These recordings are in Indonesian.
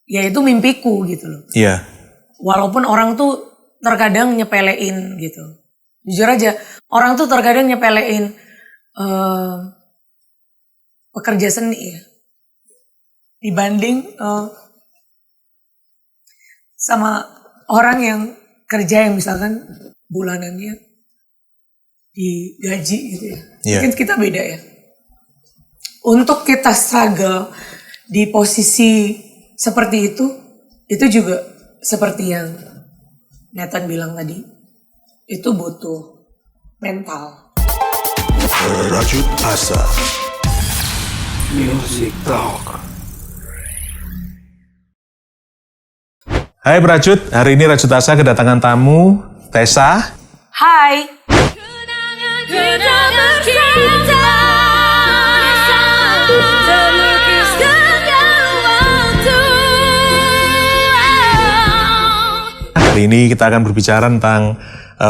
ya itu mimpiku gitu loh. Iya. Walaupun orang tuh terkadang nyepelein gitu. Jujur aja, orang tuh terkadang nyepelein pekerja seni ya. Dibanding sama orang yang kerja yang misalkan bulanannya digaji gitu ya. Yeah. Mungkin kita beda ya. Untuk kita struggle di posisi seperti itu juga seperti yang Nathan bilang tadi, itu butuh mental. Rajut Asa Music Talk. Hai Rajut, hari ini Rajut Asa kedatangan tamu, Tessa. Hai. Hari ini kita akan berbicara tentang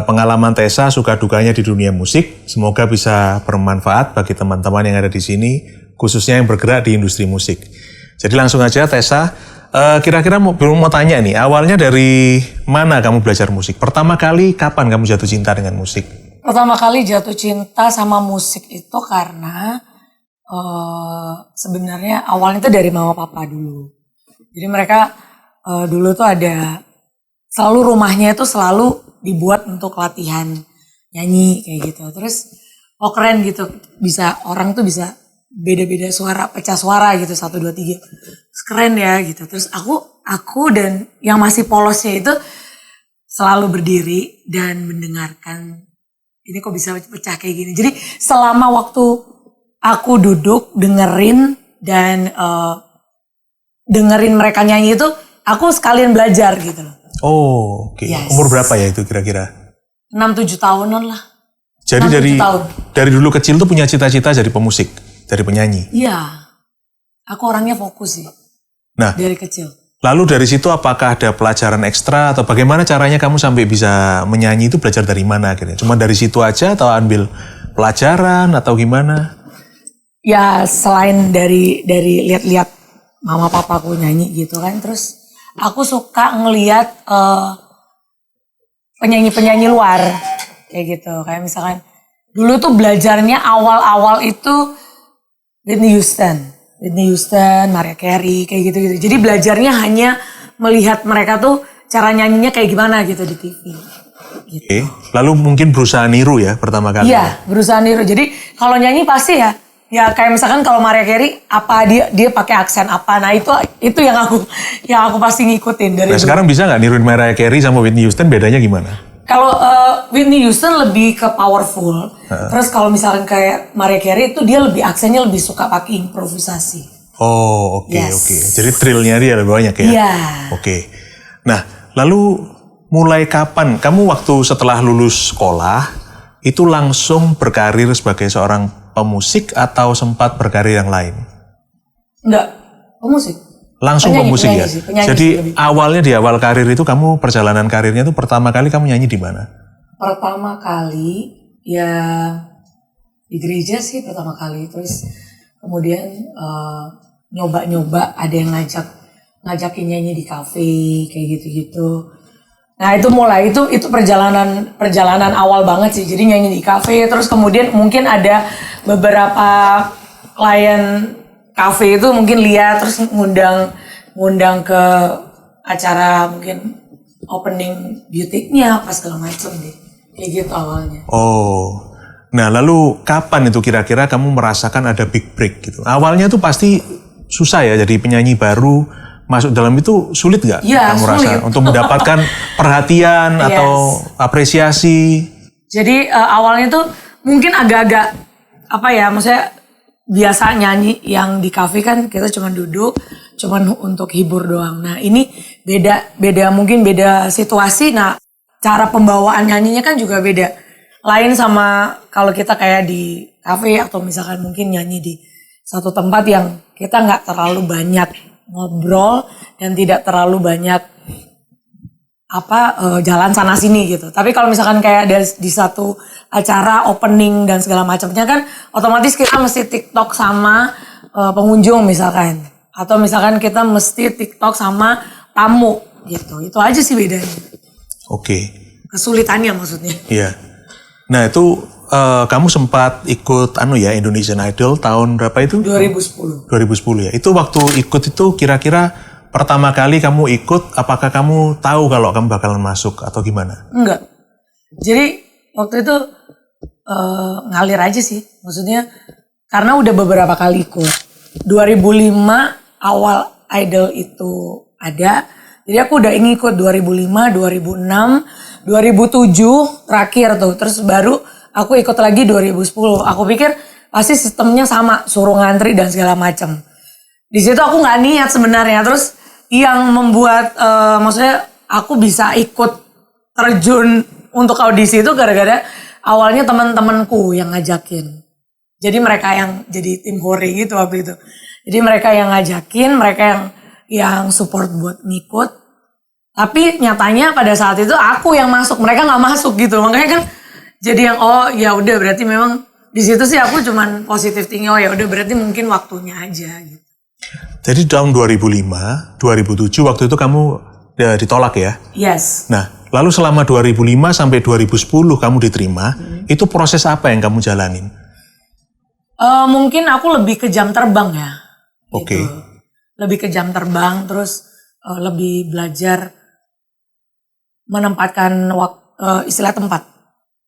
pengalaman Tessa, suka dukanya di dunia musik. Semoga bisa bermanfaat bagi teman-teman yang ada di sini, khususnya yang bergerak di industri musik. Jadi langsung aja Tessa, kira-kira mau tanya nih, awalnya dari mana kamu belajar musik? Pertama kali kapan kamu jatuh cinta dengan musik? Pertama kali jatuh cinta sama musik itu karena sebenarnya awalnya itu dari mama papa dulu. Jadi mereka dulu tuh ada, selalu rumahnya itu selalu dibuat untuk latihan nyanyi kayak gitu. Terus keren gitu, bisa orang tuh bisa beda-beda suara, pecah suara gitu, 1, 2, 3. Keren ya gitu. Terus aku dan yang masih polosnya itu selalu berdiri dan mendengarkan, ini kok bisa pecah kayak gini. Jadi selama waktu aku duduk dengerin dan dengerin mereka nyanyi itu, aku sekalian belajar gitu loh. Oh, oke. Yes. Umur berapa ya itu kira-kira? 6-7 tahunan lah. Jadi 6-7 tahun. dari dulu kecil tuh punya cita-cita jadi pemusik, jadi penyanyi. Iya. Aku orangnya fokus sih. Nah, dari kecil. lalu dari situ apakah ada pelajaran ekstra atau bagaimana caranya kamu sampai bisa menyanyi itu, belajar dari mana akhirnya? Cuma dari situ aja atau ambil pelajaran atau gimana? Ya selain dari lihat-lihat mama papaku nyanyi gitu kan, terus aku suka ngelihat penyanyi-penyanyi luar kayak gitu. Kayak misalkan dulu tuh belajarnya awal-awal itu Whitney Houston, Mariah Carey kayak gitu-gitu. Jadi belajarnya hanya melihat mereka tuh cara nyanyinya kayak gimana gitu di TV. Gitu. Oke. Lalu mungkin berusaha niru ya pertama kali. Iya, berusaha niru. Jadi kalau nyanyi pasti ya kayak misalkan kalau Mariah Carey apa dia pakai aksen apa. Nah, itu yang aku pasti ngikutin dari Nah, dulu. sekarang bisa nggak niruin Mariah Carey sama Whitney Houston, bedanya gimana? Kalau Whitney Houston lebih ke powerful. Terus kalau misalkan kayak Mariah Carey itu dia aksennya lebih suka pakai improvisasi. Oh, oke, Yes. oke. Jadi trillnya dia lebih banyak ya? Iya. Oke. Nah, lalu mulai kapan? Kamu waktu setelah lulus sekolah, itu langsung berkarir sebagai seorang pemusik atau sempat berkarir yang lain? Enggak, pemusik. Langsung pemusik ya? Penyanyi Jadi sih lebih. awalnya di awal karir itu kamu, perjalanan karirnya itu pertama kali kamu nyanyi di mana? Pertama kali ya di gereja sih pertama kali. Terus kemudian nyoba-nyoba ada yang ngajakin nyanyi di kafe kayak gitu-gitu. Nah itu mulai itu perjalanan awal banget sih. Jadi nyanyi di kafe, terus kemudian mungkin ada beberapa klien kafe itu mungkin lihat terus ngundang ke acara mungkin opening butiknya apa segala macam deh. Kayak gitu awalnya. Oh, nah lalu kapan itu kira-kira kamu merasakan ada big break gitu? Awalnya tuh pasti susah ya, jadi penyanyi baru masuk dalam itu sulit nggak? Iya, kamu sulit. rasa untuk mendapatkan perhatian atau apresiasi? Jadi awalnya tuh mungkin agak-agak apa ya, maksudnya biasa nyanyi yang di kafe kan kita cuma duduk, cuman untuk hibur doang. Nah ini beda mungkin beda situasi. Nah cara pembawaan nyanyinya kan juga beda. Lain sama kalau kita kayak di kafe atau misalkan mungkin nyanyi di satu tempat yang kita nggak terlalu banyak ngobrol dan tidak terlalu banyak jalan sana sini gitu. Tapi kalau misalkan kayak di satu acara opening dan segala macamnya kan otomatis kita mesti TikTok sama pengunjung misalkan Atau misalkan kita mesti TikTok sama tamu gitu. Itu aja sih bedanya. Oke. Kesulitannya maksudnya. Iya. Nah itu kamu sempat ikut Indonesian Idol tahun berapa itu? 2010. 2010 ya. Itu waktu ikut itu kira-kira pertama kali kamu ikut, apakah kamu tahu kalau kamu bakalan masuk atau gimana? Enggak. Jadi waktu itu ngalir aja sih. Maksudnya karena udah beberapa kali ikut. 2005 awal Idol itu ada. Jadi aku udah ngikut 2005, 2006, 2007 terakhir tuh. Terus baru aku ikut lagi 2010. Aku pikir pasti sistemnya sama, suruh ngantri dan segala macam. Di situ aku nggak niat sebenarnya. Terus yang membuat maksudnya aku bisa ikut terjun untuk audisi itu gara-gara awalnya teman-temanku yang ngajakin. Jadi mereka yang jadi tim hore gitu waktu itu. Jadi mereka yang ngajakin, mereka yang support buat ngikut. Tapi nyatanya pada saat itu aku yang masuk, mereka nggak masuk gitu. Makanya kan jadi yang ya udah berarti memang di situ sih aku cuman positif thinking, ya udah berarti mungkin waktunya aja gitu. Jadi tahun 2005, 2007 waktu itu kamu ditolak ya? Yes. Nah, lalu selama 2005 sampai 2010 kamu diterima, itu proses apa yang kamu jalanin? Mungkin aku lebih ke jam terbang ya. Oke. Gitu. Lebih ke jam terbang, terus lebih belajar menempatkan istilah tempat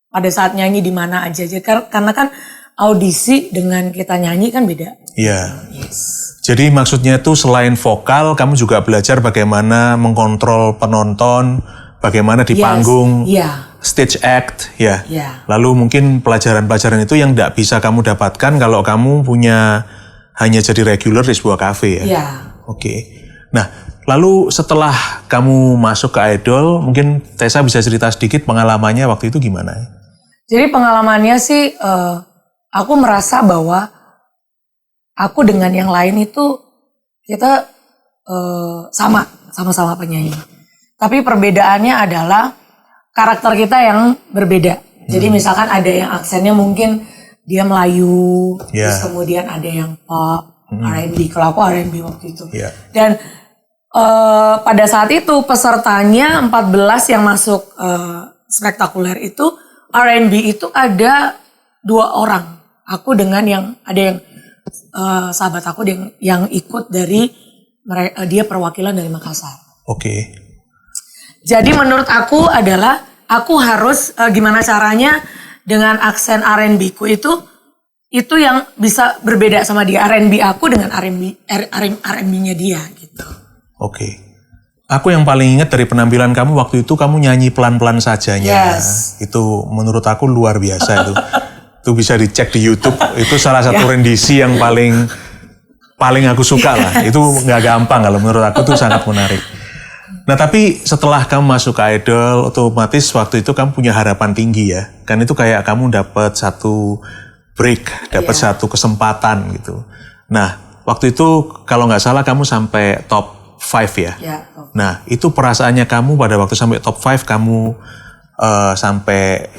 pada saat nyanyi di mana aja. Karena kan audisi dengan kita nyanyi kan beda. Iya. Yes. Jadi maksudnya tuh selain vokal, kamu juga belajar bagaimana mengkontrol penonton, bagaimana di panggung, stage act, ya. Yeah. Lalu mungkin pelajaran-pelajaran itu yang tidak bisa kamu dapatkan kalau kamu hanya jadi regular di sebuah kafe ya. Iya. Oke. Nah, lalu setelah kamu masuk ke Idol, mungkin Tessa bisa cerita sedikit pengalamannya waktu itu gimana? Jadi pengalamannya sih, aku merasa bahwa aku dengan yang lain itu kita sama-sama penyanyi. Tapi perbedaannya adalah karakter kita yang berbeda. Jadi misalkan ada yang aksennya mungkin dia Melayu, terus kemudian ada yang pop, R&B. Kalau aku R&B waktu itu. Dan pada saat itu pesertanya 14 yang masuk spektakuler itu R&B itu ada 2 orang. Aku dengan ada yang sahabat aku yang ikut dari dia perwakilan dari Makassar. Oke. Jadi menurut aku adalah aku harus gimana caranya dengan aksen R&B ku itu yang bisa berbeda sama dia, R&B aku dengan R&B-nya dia gitu. Oke. Aku yang paling ingat dari penampilan kamu waktu itu kamu nyanyi pelan-pelan sajanya. Yes. Itu menurut aku luar biasa itu. Itu bisa dicek di YouTube. Itu salah satu rendisi yang paling aku suka lah. Itu nggak gampang kalau menurut aku tuh sangat menarik. Nah tapi setelah kamu masuk ke Idol, otomatis waktu itu kamu punya harapan tinggi ya. Kan itu kayak kamu dapat satu break, dapat satu kesempatan gitu. Nah waktu itu kalau nggak salah kamu sampai top 5 ya. Nah itu perasaannya kamu pada waktu sampai top 5 kamu sampai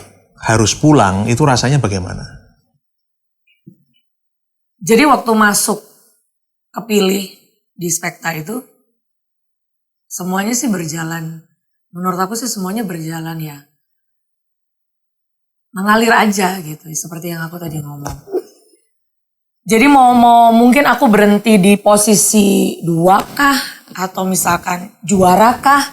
harus pulang, itu rasanya bagaimana? Jadi waktu masuk kepilih di Spekta itu, semuanya sih berjalan. Menurut aku sih semuanya berjalan ya. Mengalir aja gitu, seperti yang aku tadi ngomong. Jadi mau mungkin aku berhenti di posisi 2 kah? Atau misalkan juara kah?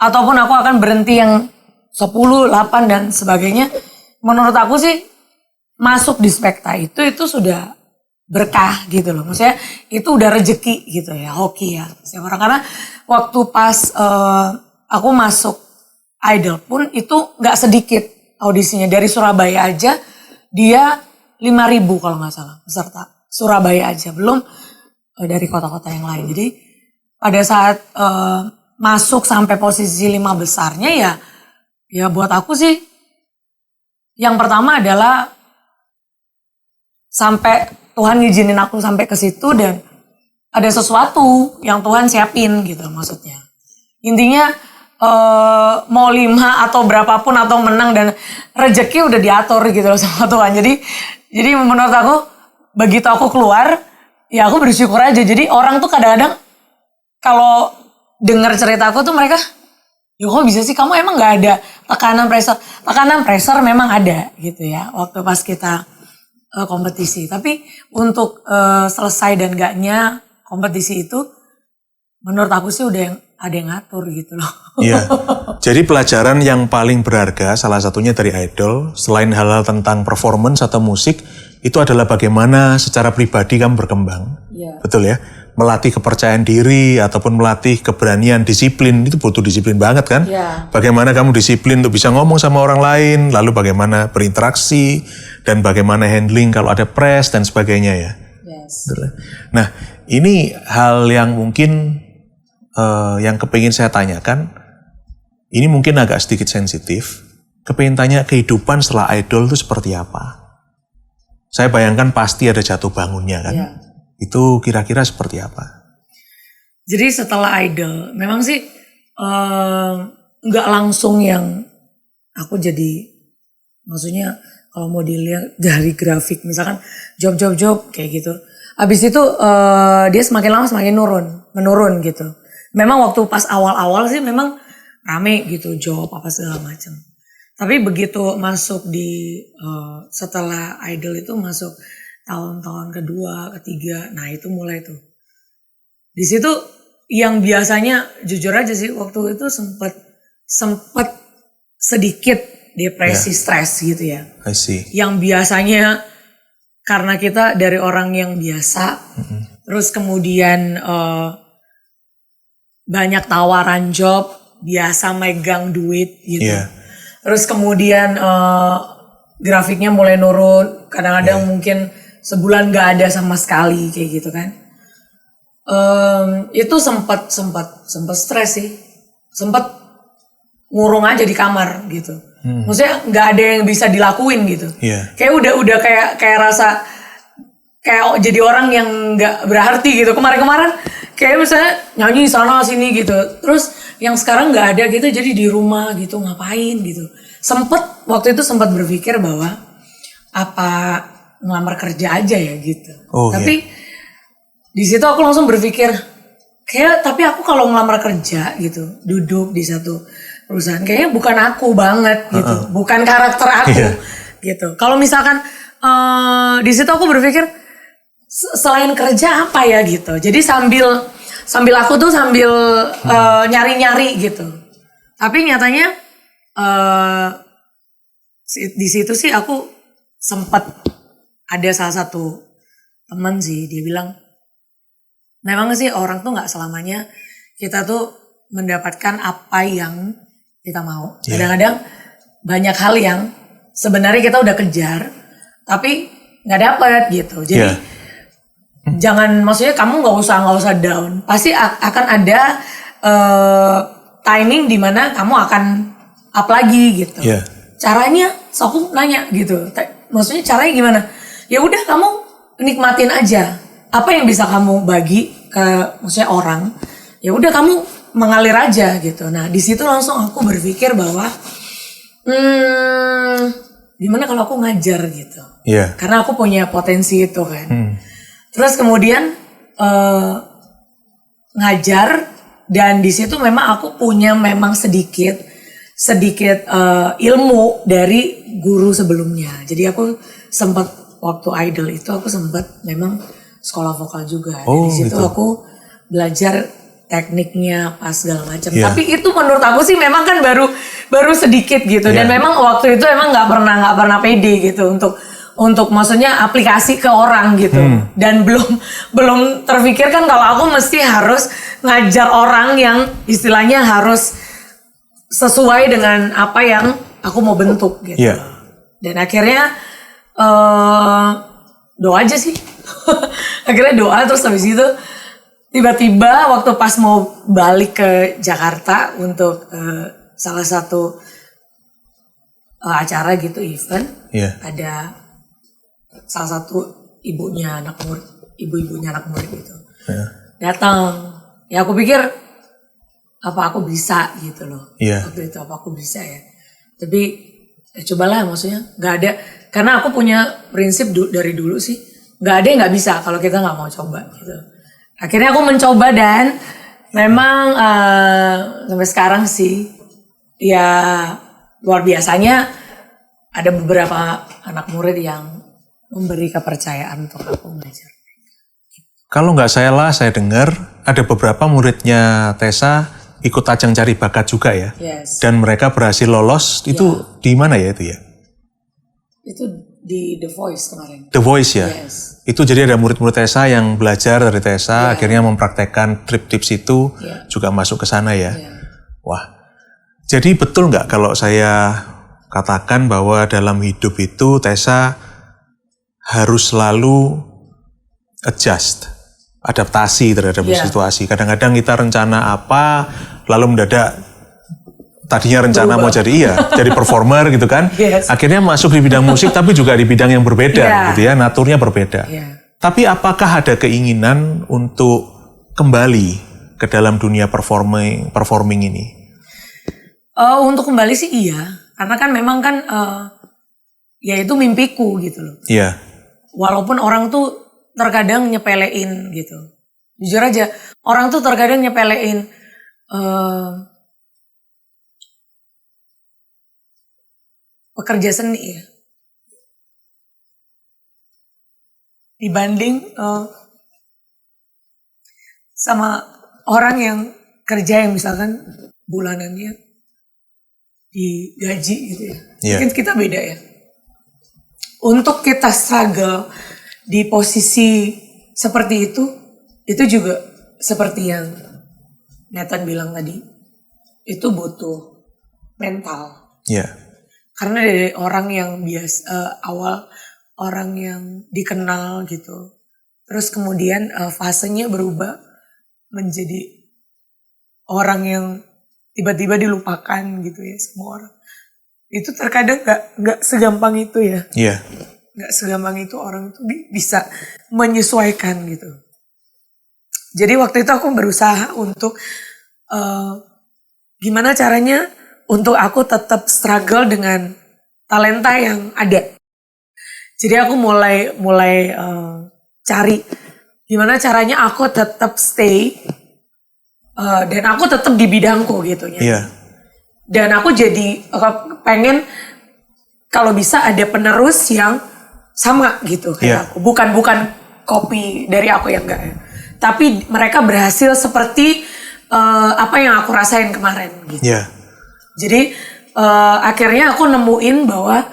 Ataupun aku akan berhenti yang 10, 8 dan sebagainya. Menurut aku sih masuk di Spekta itu sudah berkah gitu loh. Maksudnya itu udah rezeki gitu ya, hoki ya. Orang karena waktu pas aku masuk Idol pun itu nggak sedikit audisinya. Dari Surabaya aja dia 5.000 kalau nggak salah peserta. Surabaya aja, belum dari kota-kota yang lain. Jadi pada saat masuk sampai posisi 5 besarnya ya buat aku sih yang pertama adalah sampai Tuhan ngizinin aku sampai ke situ dan ada sesuatu yang Tuhan siapin gitu maksudnya. Intinya mau 5 atau berapapun atau menang dan rezeki udah diatur gitu loh sama Tuhan. Jadi menurut aku begitu aku keluar ya aku bersyukur aja. Jadi orang tuh kadang-kadang kalau dengar cerita aku tuh mereka, ya kok bisa sih, kamu emang gak ada tekanan pressure memang ada gitu ya waktu pas kita kompetisi. Tapi untuk selesai dan gaknya kompetisi itu menurut aku sih udah ada yang ngatur gitu loh. Iya. Jadi pelajaran yang paling berharga salah satunya dari idol, selain hal-hal tentang performance atau musik, itu adalah bagaimana secara pribadi kamu berkembang. Iya. Betul ya? Melatih kepercayaan diri ataupun melatih keberanian, disiplin, itu butuh disiplin banget kan? Iya. Bagaimana kamu disiplin untuk bisa ngomong sama orang lain, lalu bagaimana berinteraksi, dan bagaimana handling kalau ada press dan sebagainya ya. Yes. Betul ya? Nah, ini hal yang mungkin yang kepingin saya tanyakan, ini mungkin agak sedikit sensitif, kepingin tanya kehidupan setelah idol itu seperti apa? Saya bayangkan pasti ada jatuh bangunnya kan? Iya. Itu kira-kira seperti apa? Jadi setelah idol, memang sih nggak langsung yang aku jadi, maksudnya kalau mau dilihat dari grafik, misalkan job kayak gitu. Abis itu dia semakin lama semakin menurun gitu. Memang waktu pas awal-awal sih memang rame gitu job apa segala macam. Tapi begitu masuk di setelah idol itu masuk tahun-tahun kedua, ketiga, nah itu mulai tuh. Di situ yang biasanya jujur aja sih waktu itu sempet sedikit depresi, stres gitu ya. I see. Yang biasanya karena kita dari orang yang biasa, terus kemudian banyak tawaran job, biasa megang duit gitu. Iya. Terus kemudian grafiknya mulai nurun, kadang-kadang mungkin sebulan gak ada sama sekali kayak gitu kan. Itu sempat stres sih, sempat ngurung aja di kamar gitu. Maksudnya nggak ada yang bisa dilakuin gitu. Iya. Kayak udah kayak rasa kayak jadi orang yang nggak berarti gitu. Kemarin kayak misalnya nyanyi sana sini gitu. Terus yang sekarang nggak ada gitu, jadi di rumah gitu ngapain gitu. Waktu itu sempat berpikir bahwa apa ngelamar kerja aja ya gitu. Oh, tapi di situ aku langsung berpikir tapi aku kalau ngelamar kerja gitu, duduk di satu perusahaan kayaknya bukan aku banget gitu, bukan karakter aku gitu. Kalau misalkan di situ aku berpikir selain kerja apa ya gitu. Jadi sambil aku tuh nyari-nyari gitu. Tapi nyatanya di situ sih aku sempat ada salah satu teman sih, dia bilang memang sih orang tuh nggak selamanya kita tuh mendapatkan apa yang kita mau. Kadang-kadang banyak hal yang sebenarnya kita udah kejar, tapi nggak dapet gitu. Jadi jangan, maksudnya kamu nggak usah down. Pasti akan ada timing di mana kamu akan up lagi gitu. Caranya, so aku nanya gitu. Maksudnya caranya gimana? Ya udah kamu nikmatin aja. Apa yang bisa kamu bagi ke maksudnya orang? Ya udah kamu mengalir aja gitu. Nah di situ langsung aku berpikir bahwa gimana kalau aku ngajar gitu. Karena aku punya potensi itu kan. Terus kemudian ngajar, dan di situ memang aku punya memang sedikit ilmu dari guru sebelumnya. Jadi aku sempat waktu idol itu aku sempat memang sekolah vokal juga. Di situ gitu. Aku belajar tekniknya pas segala macam. Tapi itu menurut aku sih memang kan baru sedikit gitu. Dan memang waktu itu emang nggak pernah pede gitu untuk maksudnya aplikasi ke orang gitu. Dan belum terpikirkan kalau aku mesti harus ngajar orang yang istilahnya harus sesuai dengan apa yang aku mau bentuk gitu. Dan akhirnya doa aja sih. Akhirnya doa, terus habis itu tiba-tiba waktu pas mau balik ke Jakarta untuk salah satu acara gitu, event, ada salah satu ibunya anak murid gitu. Datang. Ya aku pikir apa aku bisa gitu loh. Waktu itu apa aku bisa ya. Tapi cobalah, maksudnya nggak ada, karena aku punya prinsip dari dulu sih, nggak ada yang nggak bisa kalau kita nggak mau coba gitu. Akhirnya aku mencoba dan memang sampai sekarang sih ya luar biasanya ada beberapa anak murid yang memberi kepercayaan untuk aku mengajar. Kalau nggak salah, saya dengar ada beberapa muridnya Tessa ikut ajang cari bakat juga ya. Yes. Dan mereka berhasil lolos. Itu di mana ya itu ya? Itu di The Voice kemarin. The Voice ya? Yes. Itu jadi ada murid-murid Tessa yang belajar dari Tessa, akhirnya mempraktekkan tips itu juga masuk ke sana ya. Wah, jadi betul nggak kalau saya katakan bahwa dalam hidup itu Tessa harus selalu adjust, adaptasi terhadap situasi. Kadang-kadang kita rencana apa, lalu mendadak tadinya rencana mau jadi jadi performer gitu kan. Akhirnya masuk di bidang musik tapi juga di bidang yang berbeda gitu ya, naturnya berbeda. Tapi apakah ada keinginan untuk kembali ke dalam dunia performing ini? Untuk kembali sih iya, karena kan memang kan ya itu mimpiku gitu loh. Iya. Walaupun orang tuh terkadang nyepelein gitu. Jujur aja, orang tuh terkadang nyepelein pekerja seni ya. Dibanding sama orang yang kerja yang misalkan bulanannya digaji gitu ya. Mungkin kita beda ya. Untuk kita struggle di posisi seperti itu juga seperti yang Nathan bilang tadi, itu butuh mental. Karena dari orang yang awal orang yang dikenal gitu, terus kemudian fasenya berubah menjadi orang yang tiba-tiba dilupakan gitu ya semua orang. Itu terkadang nggak segampang itu ya. Nggak segampang itu orang itu bisa menyesuaikan gitu. Jadi waktu itu aku berusaha untuk gimana caranya untuk aku tetap struggle dengan talenta yang ada. Jadi aku mulai cari gimana caranya aku tetap stay dan aku tetap di bidangku gitu ya. Dan aku jadi pengen kalau bisa ada penerus yang sama gitu kayak aku. Bukan copy dari aku yang enggak ya. Tapi mereka berhasil seperti apa yang aku rasain kemarin gitu. Jadi akhirnya aku nemuin bahwa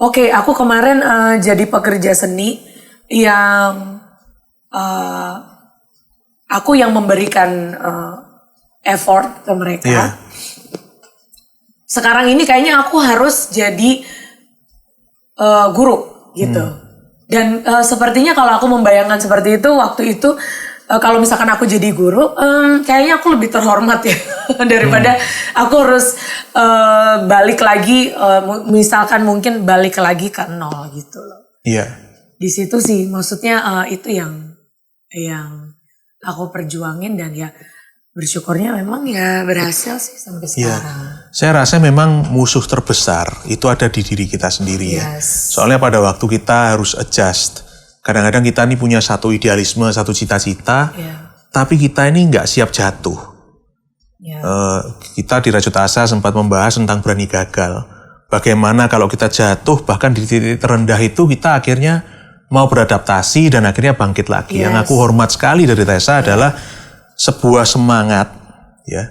oke, aku kemarin jadi pekerja seni yang aku yang memberikan effort ke mereka. Sekarang ini kayaknya aku harus jadi guru gitu. Dan sepertinya kalau aku membayangkan seperti itu waktu itu kalau misalkan aku jadi guru, kayaknya aku lebih terhormat ya daripada aku harus balik lagi, misalkan mungkin balik lagi ke nol gitu loh. Di situ sih maksudnya itu yang aku perjuangin dan ya bersyukurnya memang ya berhasil sih sampai sekarang. Saya rasa memang musuh terbesar itu ada di diri kita sendiri ya. Soalnya pada waktu kita harus adjust. Kadang-kadang kita ini punya satu idealisme, satu cita-cita, tapi kita ini nggak siap jatuh. Kita di Rajut Asa sempat membahas tentang berani gagal. Bagaimana kalau kita jatuh, bahkan di titik terendah itu kita akhirnya mau beradaptasi dan akhirnya bangkit lagi. Yang aku hormat sekali dari Tessa adalah sebuah semangat ya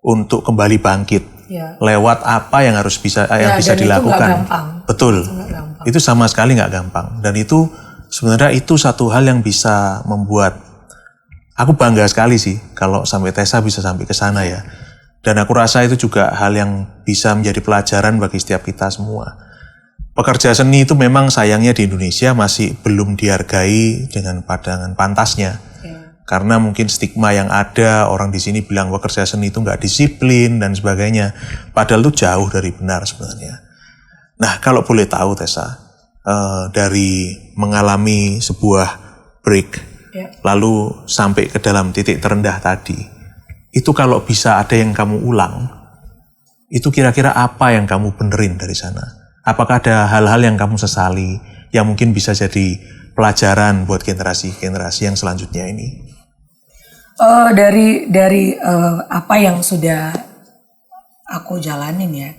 untuk kembali bangkit lewat apa yang harus bisa dilakukan. Betul. Itu sama sekali nggak gampang dan itu sebenarnya itu satu hal yang bisa membuat aku bangga sekali sih kalau sampai Tessa bisa sampai ke sana ya. Dan aku rasa itu juga hal yang bisa menjadi pelajaran bagi setiap kita semua. Pekerja seni itu memang sayangnya di Indonesia masih belum dihargai dengan pantasnya. Karena mungkin stigma yang ada, orang di sini bilang pekerja seni itu nggak disiplin dan sebagainya. Padahal itu jauh dari benar sebenarnya. Nah, kalau boleh tahu Tessa, dari mengalami sebuah break, lalu sampai ke dalam titik terendah tadi, itu kalau bisa ada yang kamu ulang, itu kira-kira apa yang kamu benerin dari sana? Apakah ada hal-hal yang kamu sesali, yang mungkin bisa jadi pelajaran buat generasi yang selanjutnya ini? Dari apa yang sudah aku jalanin ya,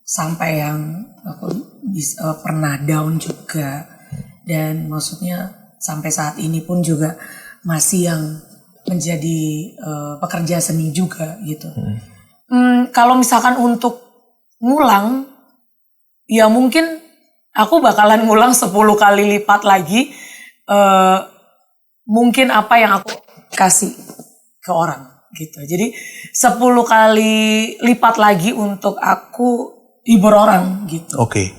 sampai yang aku pernah down juga, dan maksudnya sampai saat ini pun juga masih yang menjadi pekerja seni juga gitu. Kalau misalkan untuk ngulang, ya mungkin aku bakalan ngulang 10 kali lipat lagi mungkin apa yang aku kasih ke orang gitu. Jadi 10 kali lipat lagi untuk aku hibur orang gitu. Oke.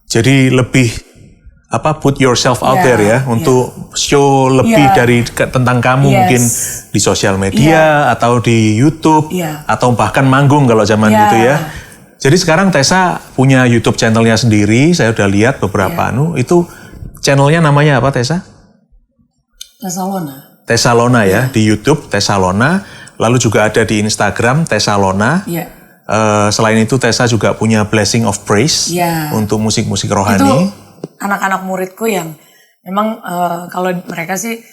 Jadi lebih put yourself out there ya untuk show lebih dari tentang kamu mungkin di sosial media atau di YouTube atau bahkan manggung kalau zaman gitu ya. Jadi sekarang Tessa punya YouTube channelnya sendiri. Saya udah lihat beberapa itu channelnya namanya apa Tessa? Tessalona ya, di YouTube Tessalona, lalu juga ada di Instagram Tessalona. Selain itu Tessa juga punya Blessing of Praise untuk musik-musik rohani. Itu anak-anak muridku yang memang kalau mereka sih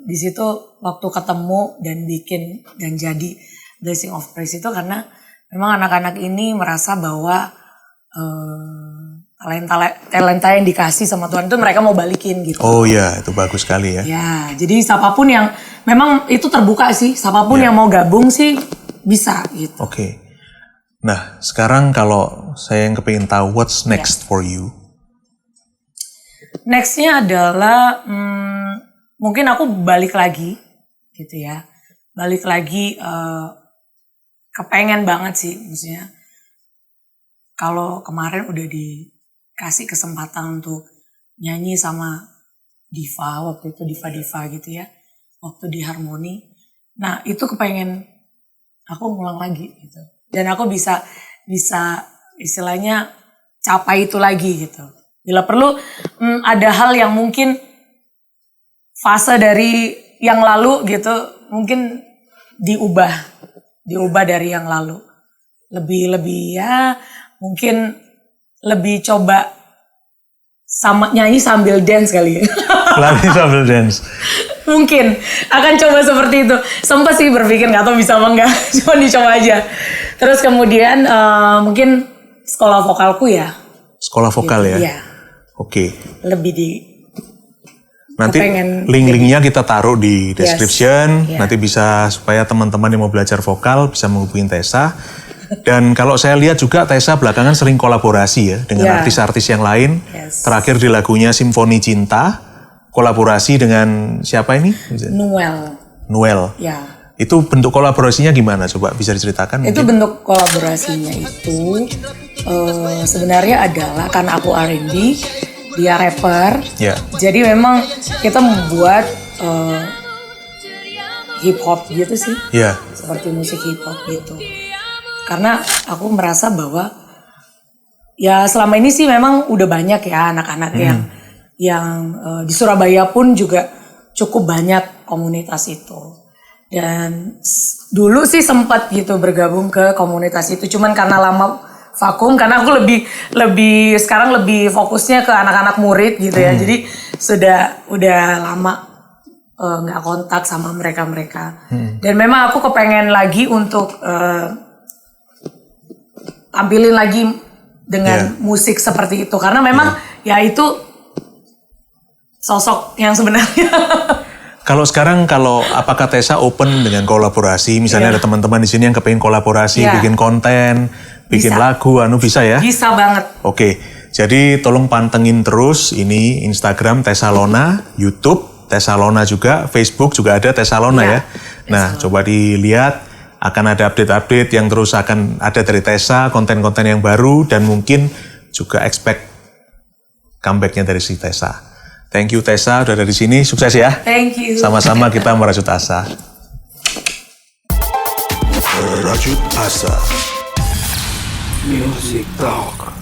di situ waktu ketemu dan bikin dan jadi Blessing of Praise itu karena memang anak-anak ini merasa bahwa talenta yang dikasih sama Tuhan itu mereka mau balikin gitu. Oh iya, itu bagus sekali ya. Ya, jadi siapapun yang memang itu terbuka sih, siapapun yang mau gabung sih bisa gitu. Oke. Nah, sekarang kalau saya yang kepingin tahu what's next for you? Nextnya adalah mungkin aku balik lagi gitu ya. Balik lagi kepengen banget sih maksudnya. Kalau kemarin udah dikasih kesempatan untuk nyanyi sama diva, waktu itu diva-diva gitu ya, waktu di Harmoni. Nah itu kepengen aku ngulang lagi gitu. Dan aku bisa istilahnya capai itu lagi gitu. Bila perlu ada hal yang mungkin fase dari yang lalu gitu, mungkin diubah dari yang lalu. Lebih ya mungkin lebih coba sama nyanyi sambil dance kali ya. Lari sambil dance. Mungkin akan coba seperti itu. Sempat sih berpikir nggak tahu bisa apa enggak. Cuma dicoba aja. Terus kemudian mungkin sekolah vokalku ya. Sekolah vokal ya? Iya. Oke. Lebih di nanti link-linknya kita taruh di description. Nanti bisa supaya teman-teman yang mau belajar vokal bisa menghubungi Tessa. Dan kalau saya lihat juga Tessa belakangan sering kolaborasi ya dengan artis-artis yang lain. Terakhir di lagunya Simfoni Cinta, kolaborasi dengan siapa ini? Noel. Ya. Itu bentuk kolaborasinya gimana? Coba bisa diceritakan? Itu mungkin? bentuk kolaborasinya itu sebenarnya adalah karena aku R&B, dia rapper. Jadi memang kita membuat hip hop gitu sih. Seperti musik hip hop gitu. Karena aku merasa bahwa ya selama ini sih memang udah banyak ya anak-anak yang di Surabaya pun juga cukup banyak komunitas itu. Dan dulu sih sempat gitu bergabung ke komunitas itu, cuman karena lama vakum, karena aku lebih sekarang lebih fokusnya ke anak-anak murid gitu ya. Jadi udah lama nggak kontak sama mereka. Dan memang aku kepengen lagi untuk tampilin lagi dengan musik seperti itu, karena memang ya itu sosok yang sebenarnya. Kalau sekarang apakah Tessa open dengan kolaborasi? Misalnya ada teman-teman di sini yang kepengen kolaborasi, bikin konten, bikin lagu, bisa ya? Bisa banget. Oke, jadi tolong pantengin terus ini Instagram Tessalona, YouTube Tessalona juga, Facebook juga ada Tessalona ya. Nah, coba dilihat. Akan ada update-update yang terus akan ada dari Tessa, konten-konten yang baru, dan mungkin juga expect comeback-nya dari si Tessa. Thank you Tessa, udah ada di sini, sukses ya. Thank you. Sama-sama kita merajut asa. Rajut Asa Music Talk.